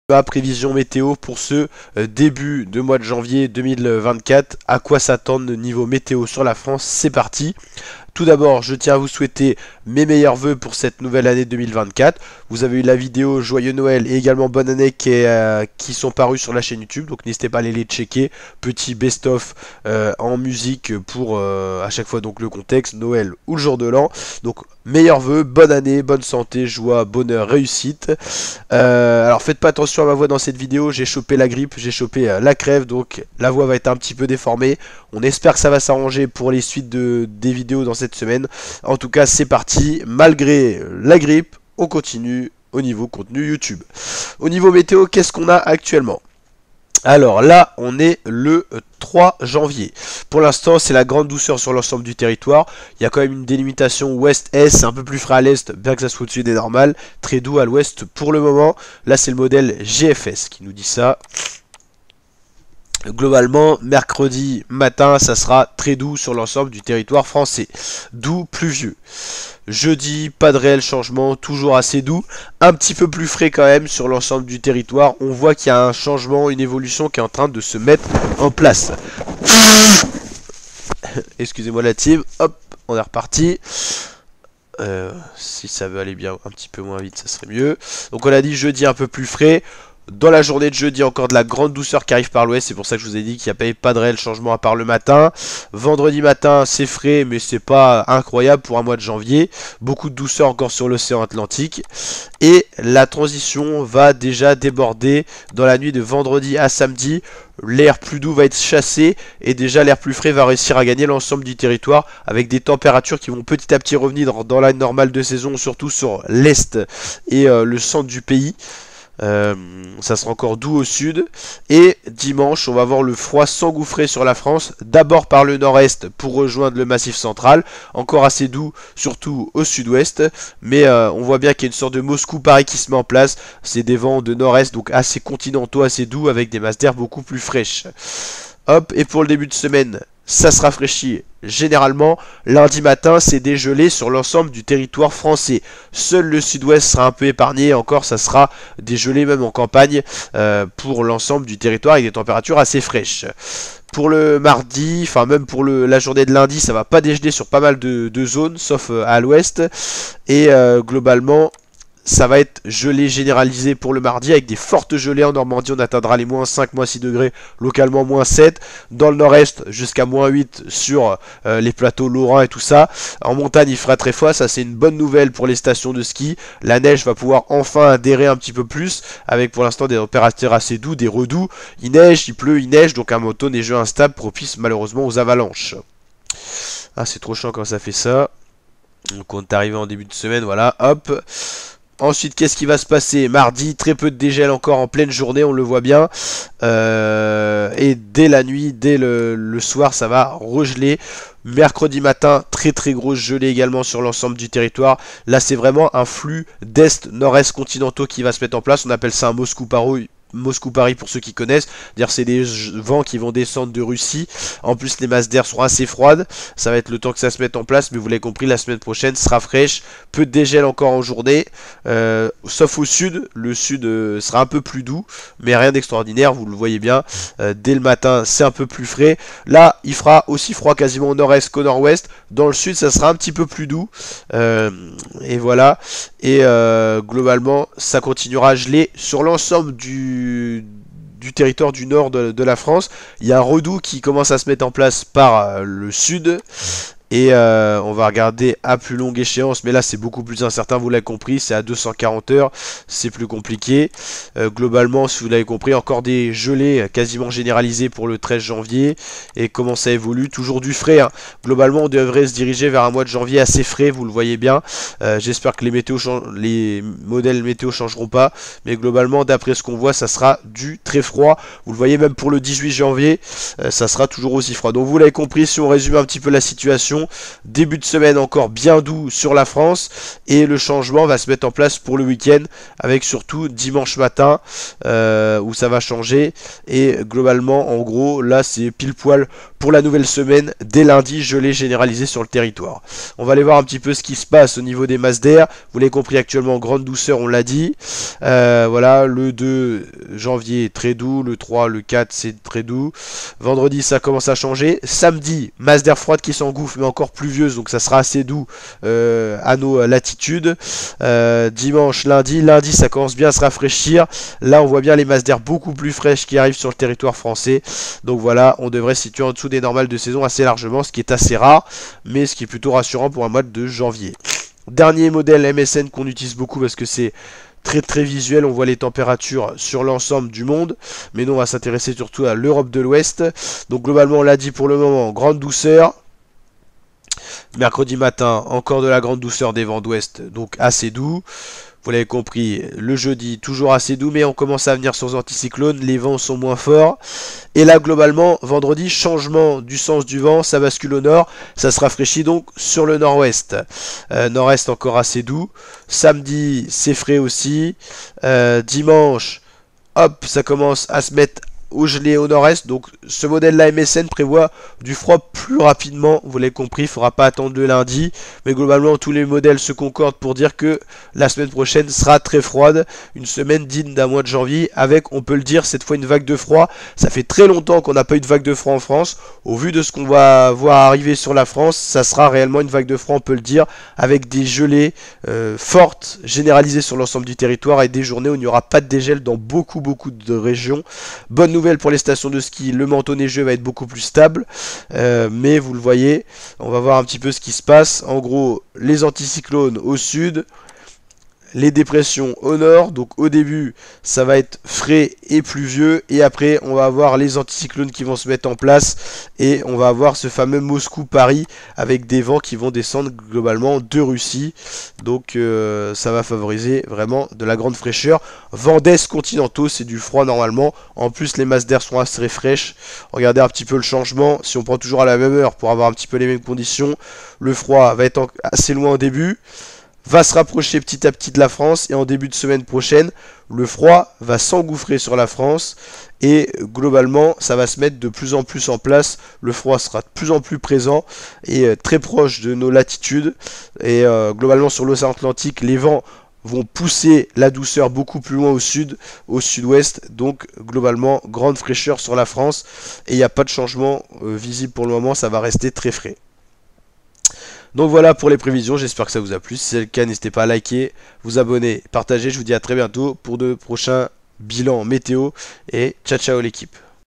Ma prévision météo pour ce début de mois de janvier 2024. À quoi s'attendre niveau météo sur la France? C'est parti. Tout d'abord, je tiens à vous souhaiter mes meilleurs vœux pour cette nouvelle année 2024. Vous avez eu la vidéo Joyeux Noël et également Bonne Année qui sont parus sur la chaîne YouTube. Donc n'hésitez pas à aller les checker. Petit best-of en musique pour à chaque fois donc le contexte, Noël ou le jour de l'an. Donc meilleurs vœux, bonne année, bonne santé, joie, bonheur, réussite. Alors faites pas attention à ma voix dans cette vidéo. J'ai chopé la grippe, j'ai chopé la crève. Donc la voix va être un petit peu déformée. On espère que ça va s'arranger pour les suites des vidéos dans cette semaine. En tout cas, c'est parti. Malgré la grippe, on continue au niveau contenu YouTube. Au niveau météo, qu'est-ce qu'on a actuellement? Alors là, on est le 3 janvier. Pour l'instant, c'est la grande douceur sur l'ensemble du territoire. Il y a quand même une délimitation ouest-est, c'est un peu plus frais à l'est, bien que ça soit au-dessus des normales. Très doux à l'ouest pour le moment. Là, c'est le modèle GFS qui nous dit ça. Globalement, mercredi matin, ça sera très doux sur l'ensemble du territoire français. Doux, pluvieux. Jeudi, pas de réel changement, toujours assez doux. Un petit peu plus frais quand même sur l'ensemble du territoire. On voit qu'il y a un changement, une évolution qui est en train de se mettre en place. Excusez-moi la team. Hop, on est reparti. Si ça veut aller bien un petit peu moins vite, ça serait mieux. Donc on a dit jeudi un peu plus frais. Dans la journée de jeudi, encore de la grande douceur qui arrive par l'ouest. C'est pour ça que je vous ai dit qu'il n'y a pas de réel changement à part le matin. Vendredi matin, c'est frais, mais c'est pas incroyable pour un mois de janvier. Beaucoup de douceur encore sur l'océan Atlantique. Et la transition va déjà déborder dans la nuit de vendredi à samedi. L'air plus doux va être chassé et déjà l'air plus frais va réussir à gagner l'ensemble du territoire avec des températures qui vont petit à petit revenir dans la normale de saison, surtout sur l'est et le centre du pays. Ça sera encore doux au sud. Et dimanche, on va avoir le froid s'engouffrer sur la France. D'abord par le nord-est pour rejoindre le massif central. Encore assez doux, surtout au sud-ouest. Mais on voit bien qu'il y a une sorte de Moscou-Paris qui se met en place. C'est des vents de nord-est, donc assez continentaux, assez doux, avec des masses d'air beaucoup plus fraîches. Hop, et pour le début de semaine, ça se rafraîchit généralement. Lundi matin, c'est dégelé sur l'ensemble du territoire français. Seul le sud-ouest sera un peu épargné. Encore, ça sera dégelé même en campagne pour l'ensemble du territoire avec des températures assez fraîches. Pour le mardi, enfin même pour la journée de lundi, ça va pas dégeler sur pas mal de zones, sauf à l'ouest. Et globalement, ça va être gelé généralisé pour le mardi avec des fortes gelées en Normandie. On atteindra les moins 5, moins 6 degrés, localement moins 7. Dans le nord-est, jusqu'à moins 8 sur les plateaux lorrains et tout ça. En montagne, il fera très froid. Ça, c'est une bonne nouvelle pour les stations de ski. La neige va pouvoir enfin adhérer un petit peu plus avec pour l'instant des températures assez doux, des redoux. Il neige, il pleut, il neige. Donc un moto neigeux instable propice malheureusement aux avalanches. Ah, c'est trop chiant quand ça fait ça. Donc on est arrivé en début de semaine, voilà, hop. Ensuite, qu'est-ce qui va se passer? Mardi, très peu de dégel encore en pleine journée, on le voit bien. Et dès la nuit, dès le soir, ça va regeler. Mercredi matin, très grosse gelée également sur l'ensemble du territoire. Là, c'est vraiment un flux d'est-nord-est continentaux qui va se mettre en place. On appelle ça un Moscou-Paris pour ceux qui connaissent. Dire c'est des vents qui vont descendre de Russie. En plus les masses d'air seront assez froides. Ça va être le temps que ça se mette en place. Mais vous l'avez compris, la semaine prochaine sera fraîche. Peu de dégel encore en journée. Sauf au sud. Le sud sera un peu plus doux. Mais rien d'extraordinaire. Vous le voyez bien. Dès le matin c'est un peu plus frais. Là il fera aussi froid quasiment au nord-est qu'au nord-ouest. Dans le sud ça sera un petit peu plus doux. Et voilà. Et globalement ça continuera à geler sur l'ensemble du territoire du nord de la France. Il y a un redout qui commence à se mettre en place par le sud. Et on va regarder à plus longue échéance, mais là c'est beaucoup plus incertain, vous l'avez compris, c'est à 240 heures, c'est plus compliqué. Globalement, si vous l'avez compris, encore des gelées quasiment généralisées pour le 13 janvier. Et comment ça évolue? Toujours du frais, hein. Globalement, on devrait se diriger vers un mois de janvier assez frais, vous le voyez bien. J'espère que les modèles météo changeront pas, mais globalement, d'après ce qu'on voit, ça sera du très froid. Vous le voyez même pour le 18 janvier, ça sera toujours aussi froid. Donc vous l'avez compris, si on résume un petit peu la situation, début de semaine encore bien doux sur la France et le changement va se mettre en place pour le week-end avec surtout dimanche matin où ça va changer et globalement en gros là c'est pile poil pour la nouvelle semaine, dès lundi, gelée généralisée sur le territoire. On va aller voir un petit peu ce qui se passe au niveau des masses d'air. Vous l'avez compris, actuellement grande douceur, on l'a dit. Voilà, le 2 janvier très doux, le 3, le 4 c'est très doux. Vendredi ça commence à changer. Samedi, masse d'air froide qui s'engouffre mais encore pluvieuse, donc ça sera assez doux à nos latitudes. Dimanche, lundi ça commence bien à se rafraîchir. Là on voit bien les masses d'air beaucoup plus fraîches qui arrivent sur le territoire français. Donc voilà, on devrait se situer en dessous des normales de saison assez largement, ce qui est assez rare, mais ce qui est plutôt rassurant pour un mois de janvier. Dernier modèle MSN qu'on utilise beaucoup parce que c'est très visuel, on voit les températures sur l'ensemble du monde, mais nous on va s'intéresser surtout à l'Europe de l'Ouest. Donc globalement on l'a dit pour le moment, grande douceur. Mercredi matin, encore de la grande douceur des vents d'ouest, donc assez doux. Vous l'avez compris, le jeudi, toujours assez doux, mais on commence à venir sur les anticyclones, les vents sont moins forts. Et là, globalement, vendredi, changement du sens du vent, ça bascule au nord, ça se rafraîchit donc sur le nord-ouest. Nord-est encore assez doux. Samedi, c'est frais aussi. Dimanche, hop, ça commence à se mettre au gelé au nord-est. Donc ce modèle-là MSN prévoit du froid plus rapidement. Vous l'avez compris, il ne faudra pas attendre le lundi. Mais globalement, tous les modèles se concordent pour dire que la semaine prochaine sera très froide. Une semaine digne d'un mois de janvier avec, on peut le dire, cette fois une vague de froid. Ça fait très longtemps qu'on n'a pas eu de vague de froid en France. Au vu de ce qu'on va voir arriver sur la France, ça sera réellement une vague de froid, on peut le dire, avec des gelées fortes, généralisées sur l'ensemble du territoire et des journées où il n'y aura pas de dégel dans beaucoup de régions. Bonne nouvelle pour les stations de ski, le manteau neigeux va être beaucoup plus stable, mais vous le voyez, on va voir un petit peu ce qui se passe. En gros, les anticyclones au sud, les dépressions au nord. Donc au début ça va être frais et pluvieux, et après on va avoir les anticyclones qui vont se mettre en place et on va avoir ce fameux Moscou-Paris avec des vents qui vont descendre globalement de Russie. Donc ça va favoriser vraiment de la grande fraîcheur. Vents d'est continentaux, c'est du froid normalement. En plus les masses d'air sont assez fraîches. Regardez un petit peu le changement. Si on prend toujours à la même heure pour avoir un petit peu les mêmes conditions, le froid va être assez loin au début, va se rapprocher petit à petit de la France, et en début de semaine prochaine, le froid va s'engouffrer sur la France et globalement ça va se mettre de plus en plus en place. Le froid sera de plus en plus présent et très proche de nos latitudes, et globalement sur l'océan Atlantique, les vents vont pousser la douceur beaucoup plus loin au sud, au sud-ouest. Donc globalement grande fraîcheur sur la France et il n'y a pas de changement visible pour le moment, ça va rester très frais. Donc voilà pour les prévisions, j'espère que ça vous a plu. Si c'est le cas, n'hésitez pas à liker, vous abonner, partager. Je vous dis à très bientôt pour de prochains bilans météo. Et ciao ciao l'équipe.